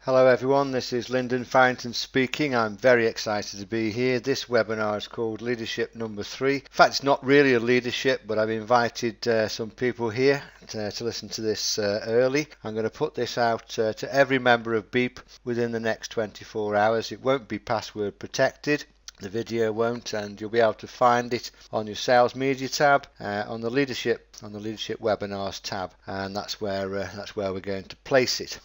Hello everyone, this is Lyndon Farrington speaking. I'm very excited to be here. This webinar is called Leadership Number 3. In fact, it's not really a leadership, but I've invited some people here to listen to this early. I'm going to put this out to every member of Beep within the next 24 hours. It won't be password protected. The video won't, and you'll be able to find it on your Sales Media tab, on the Leadership Webinars tab, and that's where we're going to place it.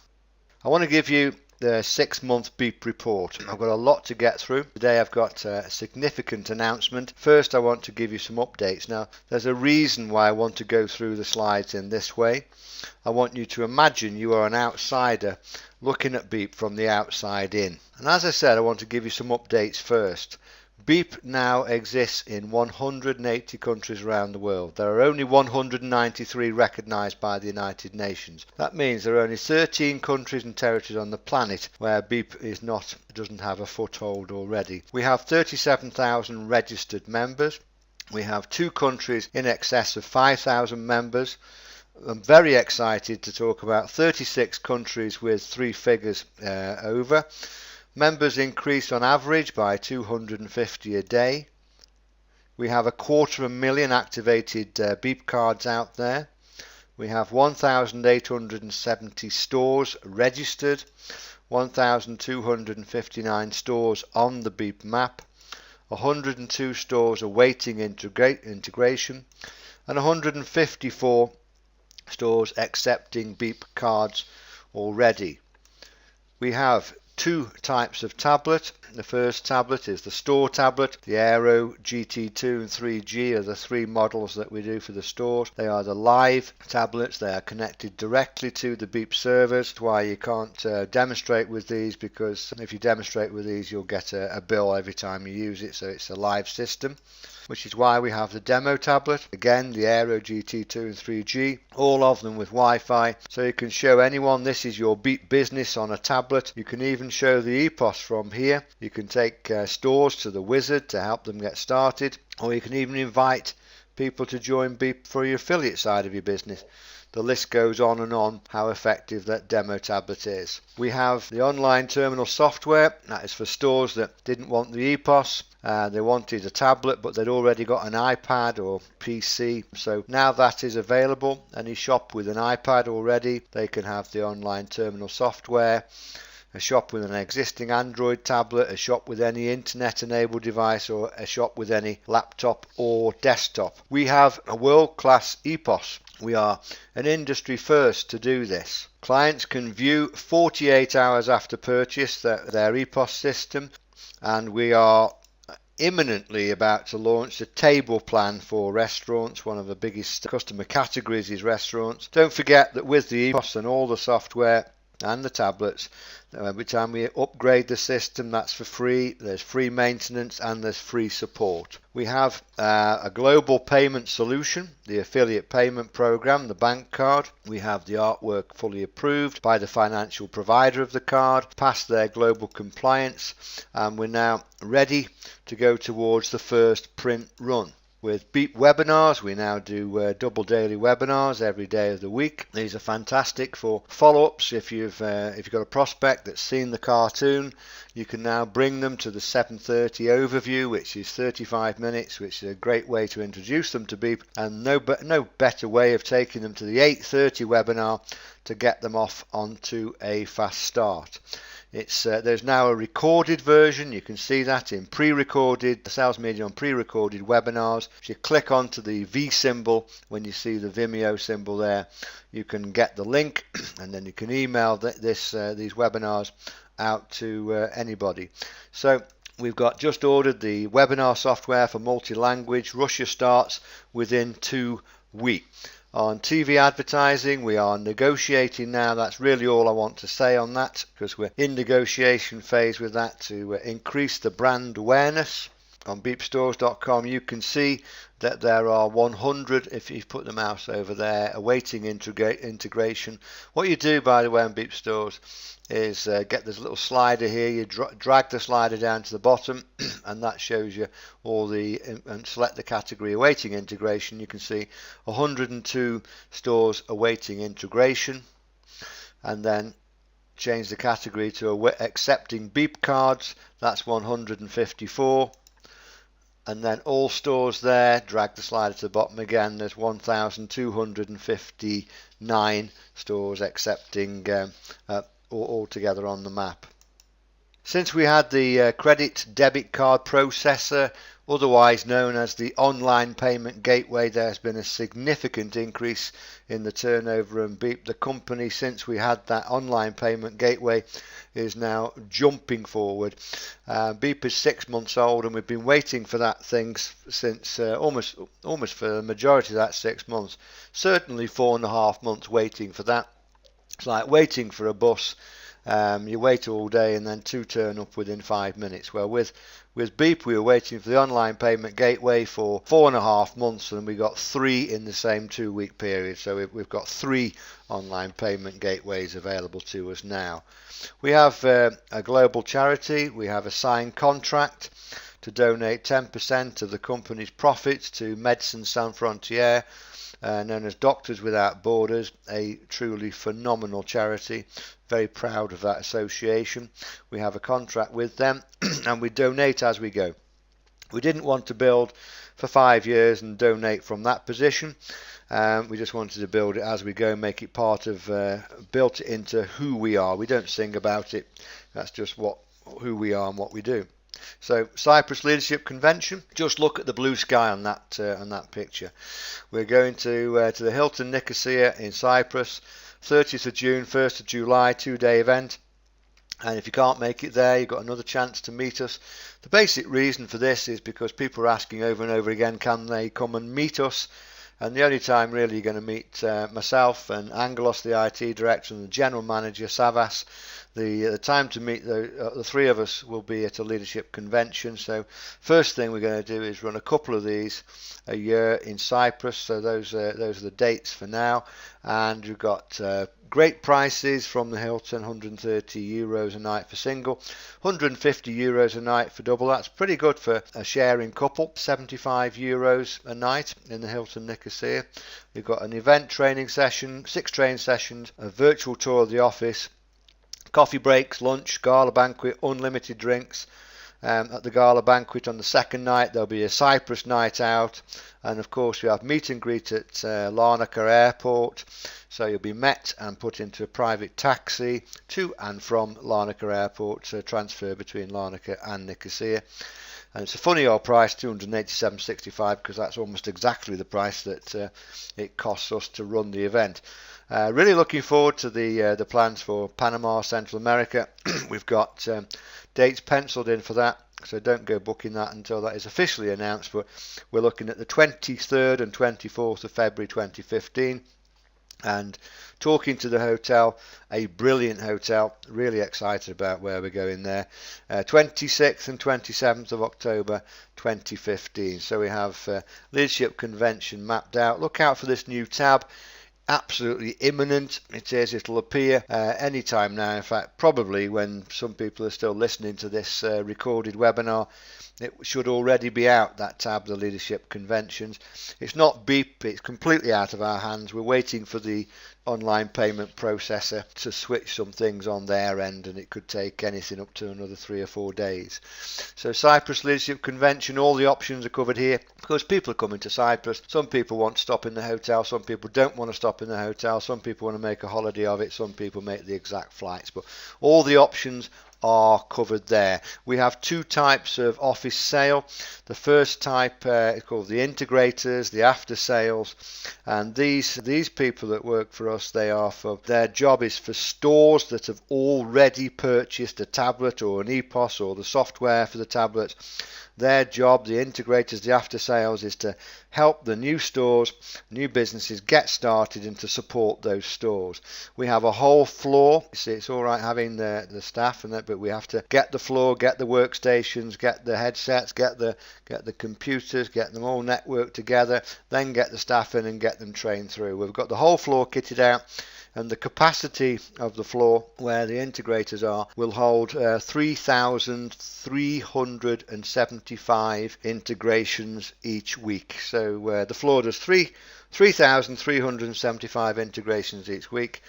I want to give you the 6-month Beep report. I've got a lot to get through. Today I've got a significant announcement. First, I want to give you some updates. Now, there's a reason why I want to go through the slides in this way. I want you to imagine you are an outsider looking at Beep from the outside in. And as I said, I want to give you some updates first. Beep now exists in 180 countries around the world. There are only 193 recognised by the United Nations. That means there are only 13 countries and territories on the planet where Beep doesn't have a foothold already. We have 37,000 registered members. We have 2 countries in excess of 5,000 members. I'm very excited to talk about 36 countries with 3 figures over. Members increased on average by 250 a day. We have 250,000 activated Beep cards out there. We have 1,870 stores registered, 1,259 stores on the Beep map, 102 stores awaiting integration, and 154 stores accepting Beep cards already. We have 2 types of tablet. The first tablet is the store tablet. The Aero, GT2 and 3G are the 3 models that we do for the stores. They are the live tablets. They are connected directly to the Beep servers. That's why you can't demonstrate with these, because if you demonstrate with these you'll get a bill every time you use it, so it's a live system. Which is why we have the demo tablet. Again, the Aero, GT2 and 3G, all of them with Wi-Fi, so you can show anyone this is your Beep business on a tablet. You can even show the EPOS from here. You can take stores to the wizard to help them get started, or you can even invite people to join Beep for your affiliate side of your business. The list goes on and on how effective that demo tablet is. We have the online terminal software. That is for stores that didn't want the EPOS. They wanted a tablet, but they'd already got an iPad or PC. So now that is available. Any shop with an iPad already, they can have the online terminal software. A shop with an existing Android tablet, a shop with any internet-enabled device, or a shop with any laptop or desktop. We have a world-class EPOS. We are an industry first to do this. Clients can view 48 hours after purchase their EPOS system, and we are imminently about to launch a table plan for restaurants. One of the biggest customer categories is restaurants. Don't forget that with the EPOS and all the software and the tablets, every time we upgrade the system, that's for free. There's free maintenance and there's free support. We have a global payment solution, the affiliate payment program, the bank card. We have the artwork fully approved by the financial provider of the card, passed their global compliance, and we're now ready to go towards the first print run. With Beep webinars, we now do double daily webinars every day of the week. These are fantastic for follow-ups. If you've got a prospect that's seen the cartoon, you can now bring them to the 7:30 overview, which is 35 minutes, which is a great way to introduce them to Beep, and no better way of taking them to the 8:30 webinar to get them off onto a fast start. There's now a recorded version. You can see that in pre-recorded, Sales Media on pre-recorded webinars. If you click onto the V symbol when you see the Vimeo symbol there, you can get the link, and then you can email these webinars out to anybody. So we've just ordered the webinar software for multi-language. Russia starts within 2 weeks. On TV advertising, we are negotiating now. That's really all I want to say on that, because we're in negotiation phase with that to increase the brand awareness. On beepstores.com you can see that there are 100, if you put the mouse over there, awaiting integration. What you do, by the way, on Beep Stores is get this little slider here. You drag the slider down to the bottom and that shows you all and select the category awaiting integration. You can see 102 stores awaiting integration, and then change the category to accepting beep cards, that's 154. And then all stores there, drag the slider to the bottom again, there's 1,259 stores accepting all together on the map. Since we had the credit debit card processor, otherwise known as the online payment gateway, there's been a significant increase in the turnover and Beep. The company, since we had that online payment gateway, is now jumping forward. Beep is 6 months old, and we've been waiting for that thing since almost for the majority of that 6 months. Certainly 4.5 months waiting for that. It's like waiting for a bus. You wait all day and then 2 turn up within 5 minutes. Well, with Beep, we were waiting for the online payment gateway for 4.5 months, and we got 3 in the same 2-week period. So we've got 3 online payment gateways available to us now. We have a global charity. We have a signed contract to donate 10% of the company's profits to Médecins Sans Frontières, known as Doctors Without Borders, a truly phenomenal charity. Very proud of that association. We have a contract with them and we donate as we go. We didn't want to build for 5 years and donate from that position. We just wanted to build it as we go, make it part of, built it into who we are. We don't sing about it. That's just who we are and what we do. So Cyprus Leadership Convention. Just look at the blue sky on that picture. We're going to the Hilton Nicosia in Cyprus, 30th of June, 1st of July, 2-day event. And if you can't make it there, you've got another chance to meet us. The basic reason for this is because people are asking over and over again, can they come and meet us? And the only time really you're going to meet myself and Angelos, the IT director, and the general manager, Savas. The time to meet the 3 of us will be at a leadership convention. So first thing we're going to do is run a couple of these a year in Cyprus. So those are the dates for now. And we've got great prices from the Hilton, €130 a night for single, €150 a night for double. That's pretty good for a sharing couple. €75 a night in the Hilton Nicosia. We've got an event training session, 6 training sessions, a virtual tour of the office, coffee breaks, lunch, gala banquet, unlimited drinks. At the gala banquet on the second night there'll be a Cyprus night out, and of course we have meet and greet at Larnaca Airport, so you'll be met and put into a private taxi to and from Larnaca Airport, so transfer between Larnaca and Nicosia. And it's a funny old price, $287.65, because that's almost exactly the price that it costs us to run the event. Really looking forward to the plans for Panama, Central America. We've got dates penciled in for that, so don't go booking that until that is officially announced, but we're looking at the 23rd and 24th of February 2015. And talking to the hotel, a brilliant hotel, really excited about where we're going there. 26th and 27th of October 2015. So we have Leadership Convention mapped out. Look out for this new tab. Absolutely imminent. It is. It'll appear any time now. In fact, probably when some people are still listening to this recorded webinar, it should already be out, that tab, the Leadership Conventions. It's not Beep. It's completely out of our hands. We're waiting for the online payment processor to switch some things on their end, and it could take anything up to another 3 or 4 days. So Cyprus Leadership Convention, all the options are covered here, because people are coming to Cyprus. Some people want to stop in the hotel, some people don't want to stop in the hotel, some people want to make a holiday of it, some people make the exact flights, but all the options are covered there. We have 2 types of office sale. The first type is called the integrators, the after sales, and these people that work for us, their job is for stores that have already purchased a tablet or an EPOS or the software for the tablet. Their job, the integrators, the after sales, is to help the new stores, new businesses get started and to support those stores. We have a whole floor. It's all right having the staff and that, but we have to get the floor, get the workstations, get the headsets, get the computers, get them all networked together, then get the staff in and get them trained through. We've got the whole floor kitted out. and the capacity of the floor where the integrators are will hold 3,375 integrations each week. So the floor does 3,375 integrations each week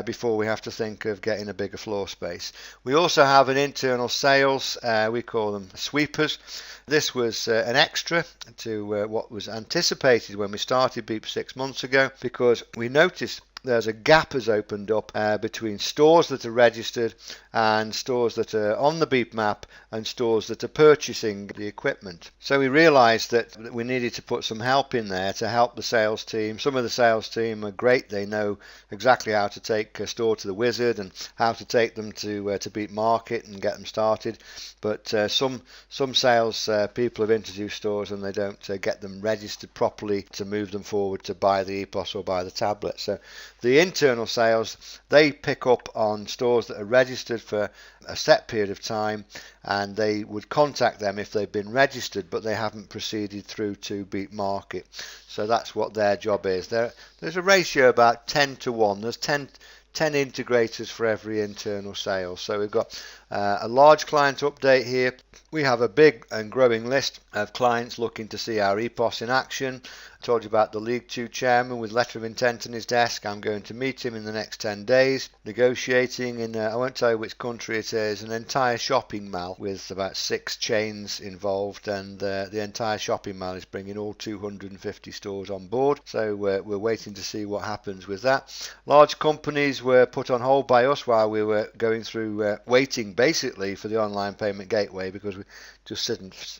before we have to think of getting a bigger floor space. We also have an internal sales, we call them sweepers. This was an extra to what was anticipated when we started Beep 6 months ago, because we noticed there's a gap has opened up between stores that are registered and stores that are on the Beep map and stores that are purchasing the equipment. So we realized that we needed to put some help in there to help the sales team. Some of the sales team are great. They know exactly how to take a store to the wizard and how to take them to Beep Market and get them started. But some sales people have introduced stores and they don't get them registered properly to move them forward to buy the EPOS or buy the tablet. So the internal sales, they pick up on stores that are registered for a set period of time, and they would contact them if they've been registered but they haven't proceeded through to Beep Market. So that's what their job is. There's a ratio about 10 to 1. There's 10 integrators for every internal sale. So we've got a large client update here. We have a big and growing list of clients looking to see our EPOS in action. I told you about the League 2 chairman with letter of intent on his desk. I'm going to meet him in the next 10 days, negotiating in, I won't tell you which country it is, an entire shopping mall with about 6 chains involved, and the entire shopping mall is bringing all 250 stores on board. So we're waiting to see what happens with that. Large companies were put on hold by us while we were going through waiting basically for the online payment gateway, because we just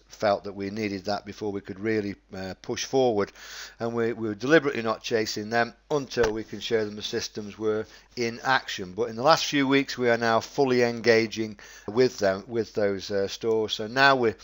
felt that we needed that before we could really push forward, and we were deliberately not chasing them until we can show them the systems were in action. But in the last few weeks we are now fully engaging with them, with those stores. So now we're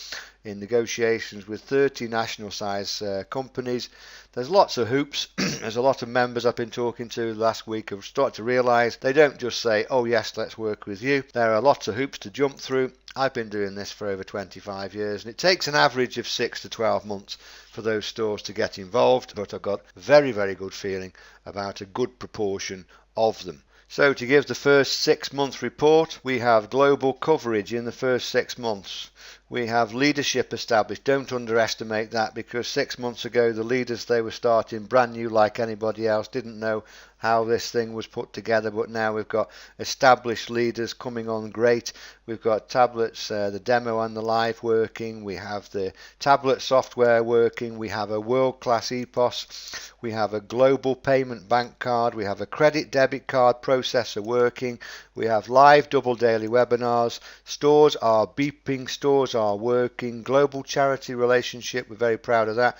in negotiations with 30 national size companies. There's lots of hoops. There's a lot of members I've been talking to last week have started to realise they don't just say, oh yes, let's work with you. There are lots of hoops to jump through. I've been doing this for over 25 years, and it takes an average of 6 to 12 months for those stores to get involved, but I've got a very, very good feeling about a good proportion of them. So to give the first 6 month report, we have global coverage in the first 6 months. We have leadership established. Don't underestimate that, because 6 months ago the leaders, they were starting brand new like anybody else, didn't know how this thing was put together, but now we've got established leaders coming on great. We've got tablets, the demo and the live working. We have the tablet software working. We have a world-class EPOS. We have a global payment bank card. We have a credit debit card processor working. We have live double daily webinars. Stores are beeping. Stores are working. Global charity relationship. We're very proud of that.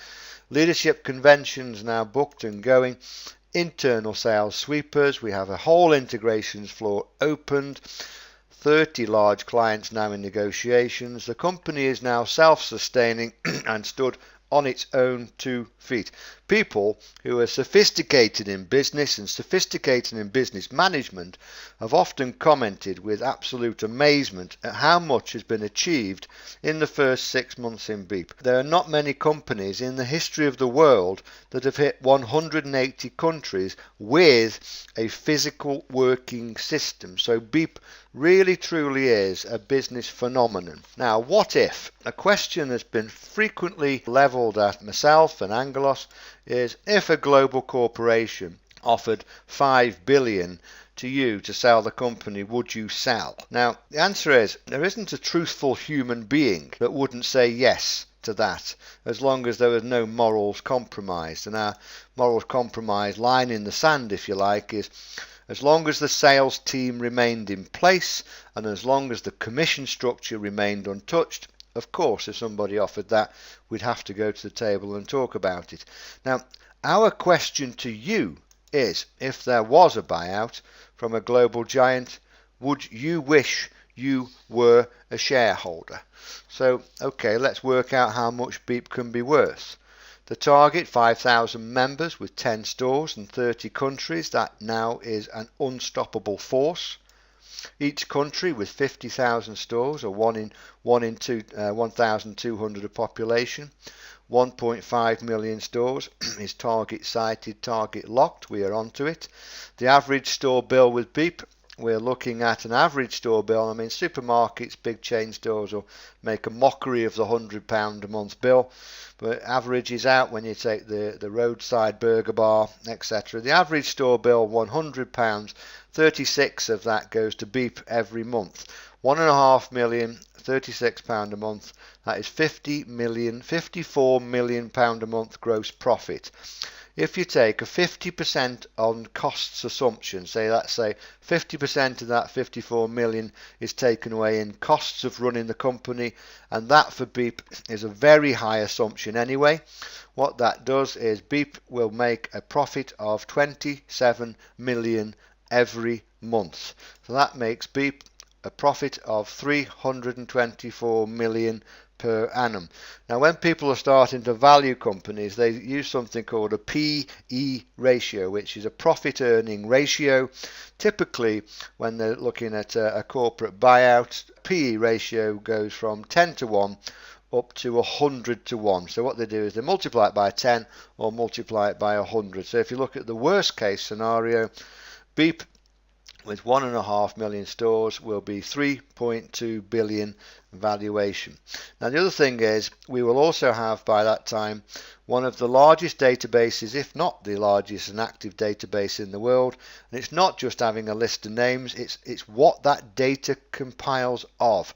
Leadership conventions now booked and going. Internal sales sweepers. We have a whole integrations floor opened. 30 large clients now in negotiations. The company is now self-sustaining and stood on its own 2 feet. People who are sophisticated in business and sophisticated in business management have often commented with absolute amazement at how much has been achieved in the first 6 months in Beep. There are not many companies in the history of the world that have hit 180 countries with a physical working system. So Beep really truly is a business phenomenon. Now, what if? A question that's been frequently levelled at myself and Angelos is, if a global corporation offered 5 billion to you to sell the company, would you sell? Now, the answer is there isn't a truthful human being that wouldn't say yes to that, as long as there was no morals compromised. And our morals compromise line in the sand, if you like, is as long as the sales team remained in place and as long as the commission structure remained untouched. Of course, if somebody offered that, we'd have to go to the table and talk about it. Now, our question to you is, if there was a buyout from a global giant, would you wish you were a shareholder? So, okay, let's work out how much Beep can be worth. The target, 5,000 members with 10 stores and 30 countries. That now is an unstoppable force. Each country with 50,000 stores, or 1 in 1,200 of population. 1.5 million stores is target sighted, target locked. We are onto it. The average store bill with Beep, we're looking at an average store bill. I mean, supermarkets, big chain stores will make a mockery of the £100 a month bill, but average is out when you take the roadside burger bar, etc. The average store bill, £100, 36 of that goes to Beep every month. 1.5 million, £36 a month. That is 54 million pound a month gross profit. If you take a 50% on costs assumption, let's say 50% of that 54 million is taken away in costs of running the company, and that for Beep is a very high assumption anyway. What that does is Beep will make a profit of 27 million every month. So that makes Beep a profit of 324 million per annum. Now, when people are starting to value companies, they use something called a PE ratio, which is a profit earning ratio. Typically, when they're looking at a corporate buyout, PE ratio goes from 10 to 1 up to 100 to 1. So what they do is they multiply it by 10 or multiply it by 100. So if you look at the worst case scenario, Beep with 1.5 million stores will be 3.2 billion valuation. Now, the other thing is we will also have by that time one of the largest databases, if not the largest and active database in the world. And it's not just having a list of names, it's what that data compiles of.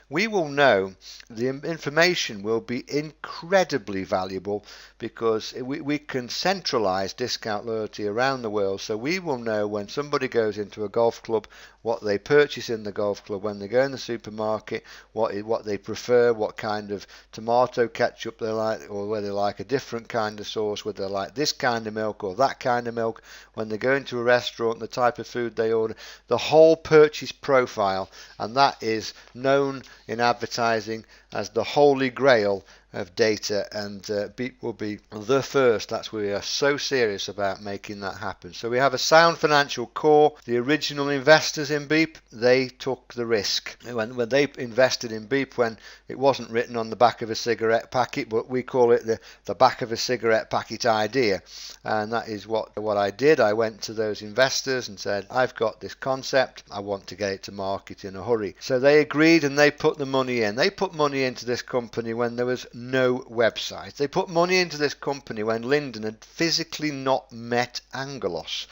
We will know, the information will be incredibly valuable because we can centralize discount loyalty around the world. So we will know when somebody goes into a golf club, what they purchase in the golf club, when they go in the supermarket, what they prefer, what kind of tomato ketchup they like, or whether they like a different kind of sauce, whether they like this kind of milk or that kind of milk, when they go into a restaurant, the type of food they order, the whole purchase profile. And that is known in advertising as the holy grail of data, and Beep will be the first. That's why we are so serious about making that happen. So we have a sound financial core. The original investors in Beep, they took the risk. When they invested in Beep, when it wasn't written on the back of a cigarette packet, but we call it the back of a cigarette packet idea. And that is what I did. I went to those investors and said, I've got this concept, I want to get it to market in a hurry. So they agreed and they put the money in. They put money into this company when there was no website. They put money into this company when Lyndon had physically not met Angelos.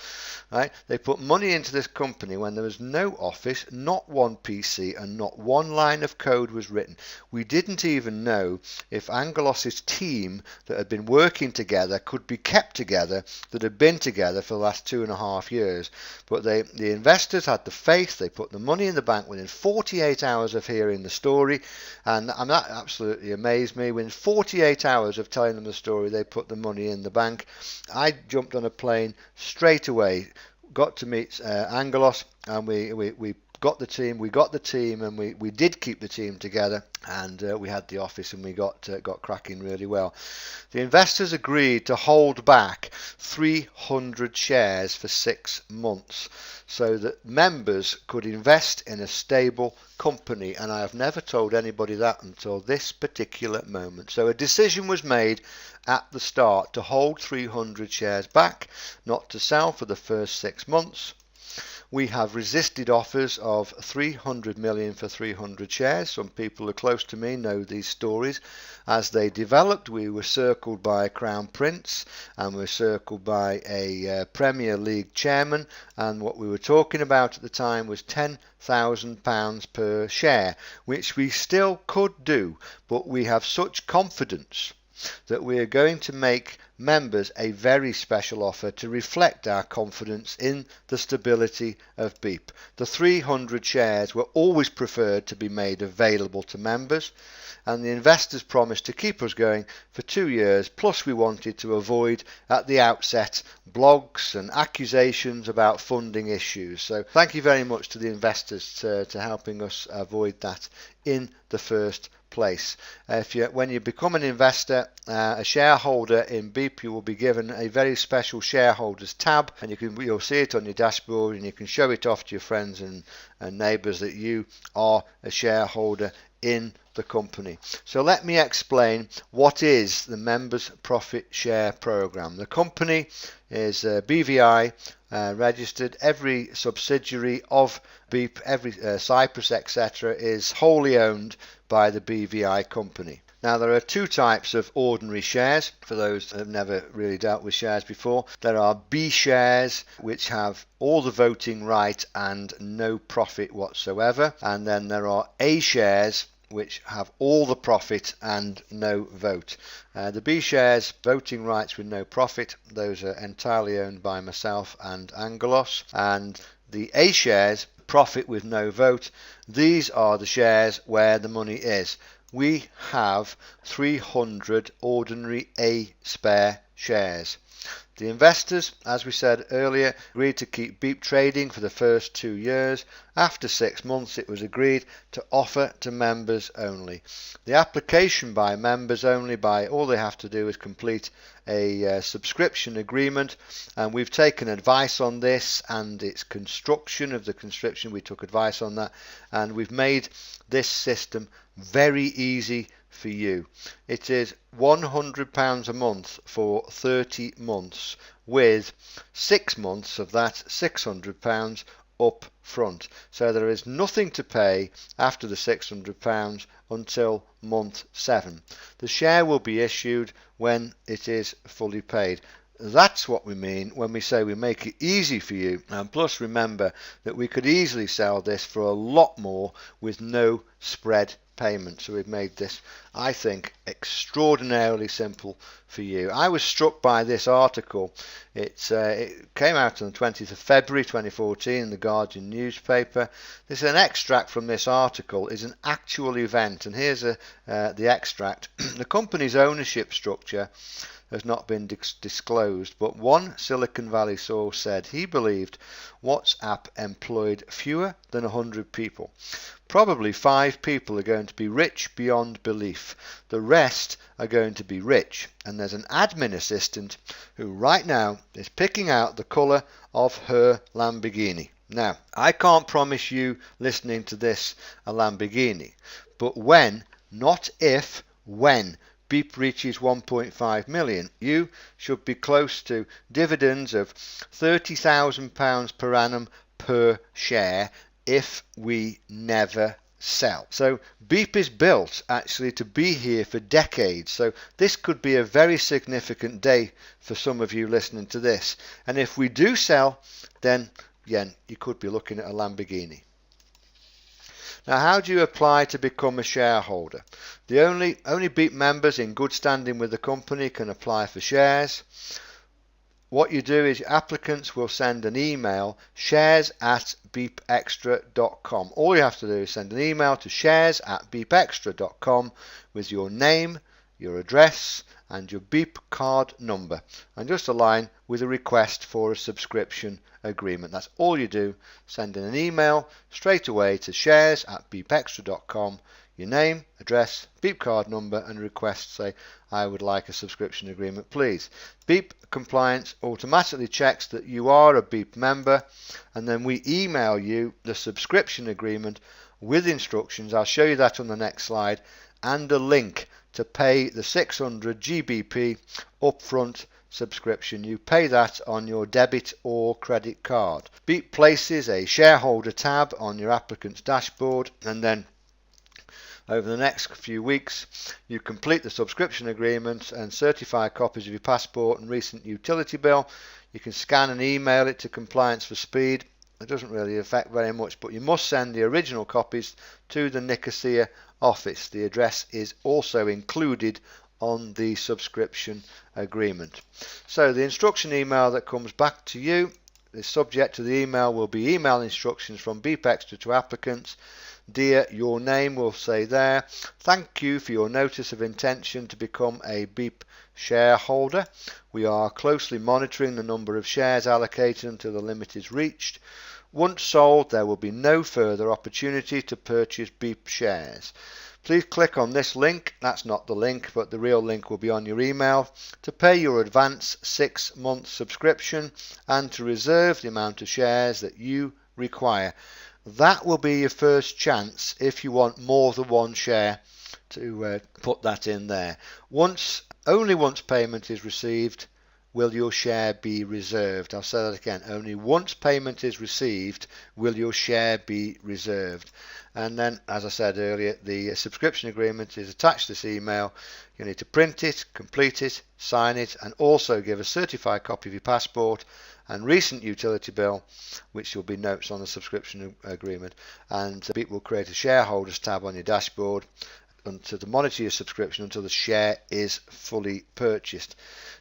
Right? They put money into this company when there was no office, not one PC, and not one line of code was written. We didn't even know if Angelos's team that had been working together could be kept together, that had been together for the last 2.5 years. But the investors had the faith. They put the money in the bank within 48 hours of hearing the story, and that absolutely amazed me. Within 48 hours of telling them the story, they put the money in the bank. I jumped on a plane straight away, got to meet Angelos, and we got the team, and we did keep the team together, and we had the office, and we got cracking really well. The investors agreed to hold back 300 shares for 6 months so that members could invest in a stable company, and I have never told anybody that until this particular moment. So a decision was made at the start to hold 300 shares back, not to sell for the first 6 months. We have resisted offers of 300 million for 300 shares. Some people who are close to me know these stories. As they developed, we were circled by a Crown Prince, and we were circled by a Premier League chairman, and what we were talking about at the time was £10,000 per share, which we still could do, but we have such confidence that we are going to make members a very special offer to reflect our confidence in the stability of Beep. The 300 shares were always preferred to be made available to members, and the investors promised to keep us going for 2 years, plus we wanted to avoid at the outset blogs and accusations about funding issues. So thank you very much to the investors to helping us avoid that in the first place. When you become an investor, a shareholder in Beep, you will be given a very special shareholders tab, and you'll see it on your dashboard, and you can show it off to your friends and neighbours that you are a shareholder in the company. So let me explain what is the Members Profit Share Programme. The company is BVI registered. Every subsidiary of Beep, every Cyprus, etc. is wholly owned by the BVI company. Now, there are two types of ordinary shares, for those that have never really dealt with shares before. There are B shares, which have all the voting right and no profit whatsoever. And then there are A shares, which have all the profit and no vote. The B shares, voting rights with no profit, those are entirely owned by myself and Angelos. And the A shares, profit with no vote, these are the shares where the money is. We have 300 ordinary A spare shares. The investors, as we said earlier, agreed to keep Beep trading for the first 2 years. After 6 months, it was agreed to offer to members only. The application by members only, all they have to do is complete a subscription agreement, and we've taken advice on this and its construction of the conscription. We took advice on that, and we've made this system very easy for you. It is £100 a month for 30 months, with 6 months of that £600 up front. So there is nothing to pay after the £600 until month 7. The share will be issued when it is fully paid. That's what we mean when we say we make it easy for you. And plus, remember that we could easily sell this for a lot more with no spread payment. So we've made this, I think, extraordinarily simple for you. I was struck by this article. It came out on the 20th of February 2014 in the Guardian newspaper. This is an extract from this article. It's an actual event, and here's the extract. The company's ownership structure has not been disclosed, but one Silicon Valley source said he believed WhatsApp employed fewer than 100 people. Probably 5 people are going to be rich beyond belief. The rest are going to be rich. And there's an admin assistant who right now is picking out the colour of her Lamborghini. Now, I can't promise you listening to this a Lamborghini, but when, not if, when Beep reaches 1.5 million, you should be close to dividends of £30,000 per annum per share if we never sell. So Beep is built actually to be here for decades. So this could be a very significant day for some of you listening to this. And if we do sell, then again, you could be looking at a Lamborghini. Now, how do you apply to become a shareholder? The only Beep members in good standing with the company can apply for shares. What you do is applicants will send an email, shares@beepextra.com. All you have to do is send an email to shares@beepextra.com with your name, your address, and your Beep card number, and just a line with a request for a subscription agreement. That's all you do. Send in an email straight away to shares@beepextra.com, your name, address, Beep card number, and request, say, I would like a subscription agreement, please. Beep compliance automatically checks that you are a Beep member, and then we email you the subscription agreement with instructions. I'll show you that on the next slide, and a link to pay the 600 GBP upfront subscription. You pay that on your debit or credit card. Beep places a shareholder tab on your applicant's dashboard, and then over the next few weeks you complete the subscription agreement and certify copies of your passport and recent utility bill. You can scan and email it to compliance for speed. It doesn't really affect very much, but you must send the original copies to the Nicosia office. The address is also included on the subscription agreement. So the instruction email that comes back to you, the subject to the email will be email instructions from Beep Extra to applicants. Dear, your name will say there, thank you for your notice of intention to become a Beep shareholder. We are closely monitoring the number of shares allocated until the limit is reached. Once sold, there will be no further opportunity to purchase Beep shares. Please click on this link, that's not the link, but the real link will be on your email, to pay your advance 6-month subscription and to reserve the amount of shares that you require. that will be your first chance if you want more than one share to put that in there. Only once payment is received will your share be reserved. I'll say that again. Only once payment is received will your share be reserved. And then, as I said earlier, the subscription agreement is attached to this email. You need to print it, complete it, sign it, and also give a certified copy of your passport and recent utility bill, which will be notes on the subscription agreement. And Beep will create a shareholders tab on your dashboard to monitor your subscription until the share is fully purchased.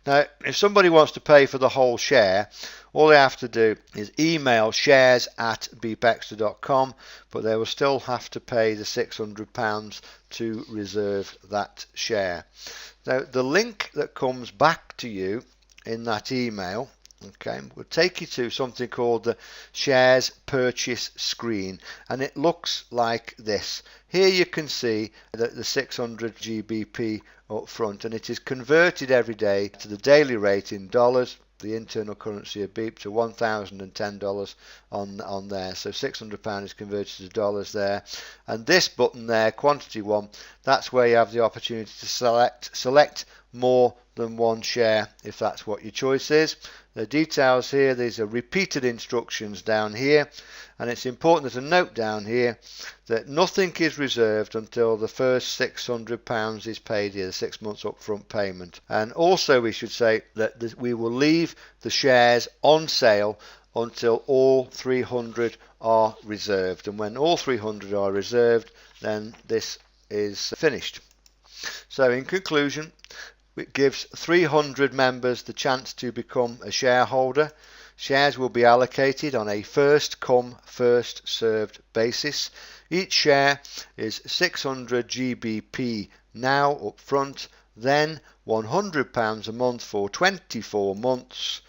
Now, if somebody wants to pay for the whole share, all they have to do is email shares@beepextra.com, but they will still have to pay the £600 to reserve that share. Now, the link that comes back to you in that email, okay, will take you to something called the shares purchase screen, and it looks like this. Here you can see that the 600 GBP up front, and it is converted every day to the daily rate in dollars, the internal currency of Beep, to $1,010 on there. So £600 is converted to dollars there. And this button there, quantity one, that's where you have the opportunity to select more than one share if that's what your choice is. The details here, these are repeated instructions down here, and it's important to note down here that nothing is reserved until the first £600 is paid here, the 6 months upfront payment. And also we should say that we will leave the shares on sale until all 300 are reserved, and when all 300 are reserved, then this is finished. So in conclusion, it gives 300 members the chance to become a shareholder. Shares will be allocated on a first come, first served basis. Each share is 600 GBP now up front, then £100 a month for 24 months,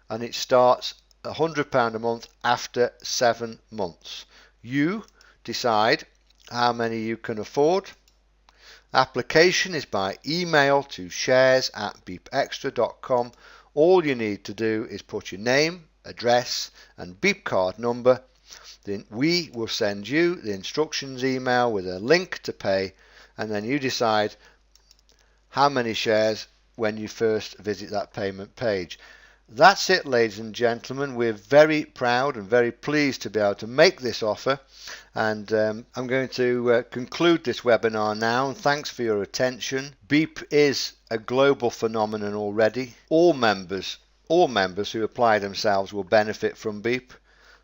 and it starts £100 a month after 7 months. You decide how many you can afford. Application is by email to shares@beepextra.com. All you need to do is put your name, address and Beep card number. Then we will send you the instructions email with a link to pay, and then you decide how many shares when you first visit that payment page. That's it, ladies and gentlemen. We're very proud and very pleased to be able to make this offer, and I'm going to conclude this webinar now. Thanks for your attention. Beep is a global phenomenon already. All members who apply themselves will benefit from Beep.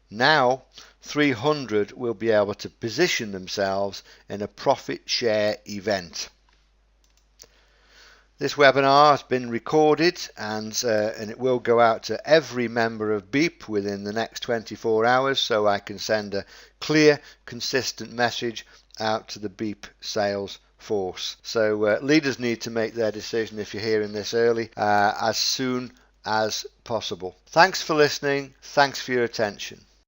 Now 300 will be able to position themselves in a profit share event. This webinar has been recorded and it will go out to every member of Beep within the next 24 hours, so I can send a clear, consistent message out to the Beep sales force. So leaders need to make their decision, if you're hearing this early, as soon as possible. Thanks for listening. Thanks for your attention.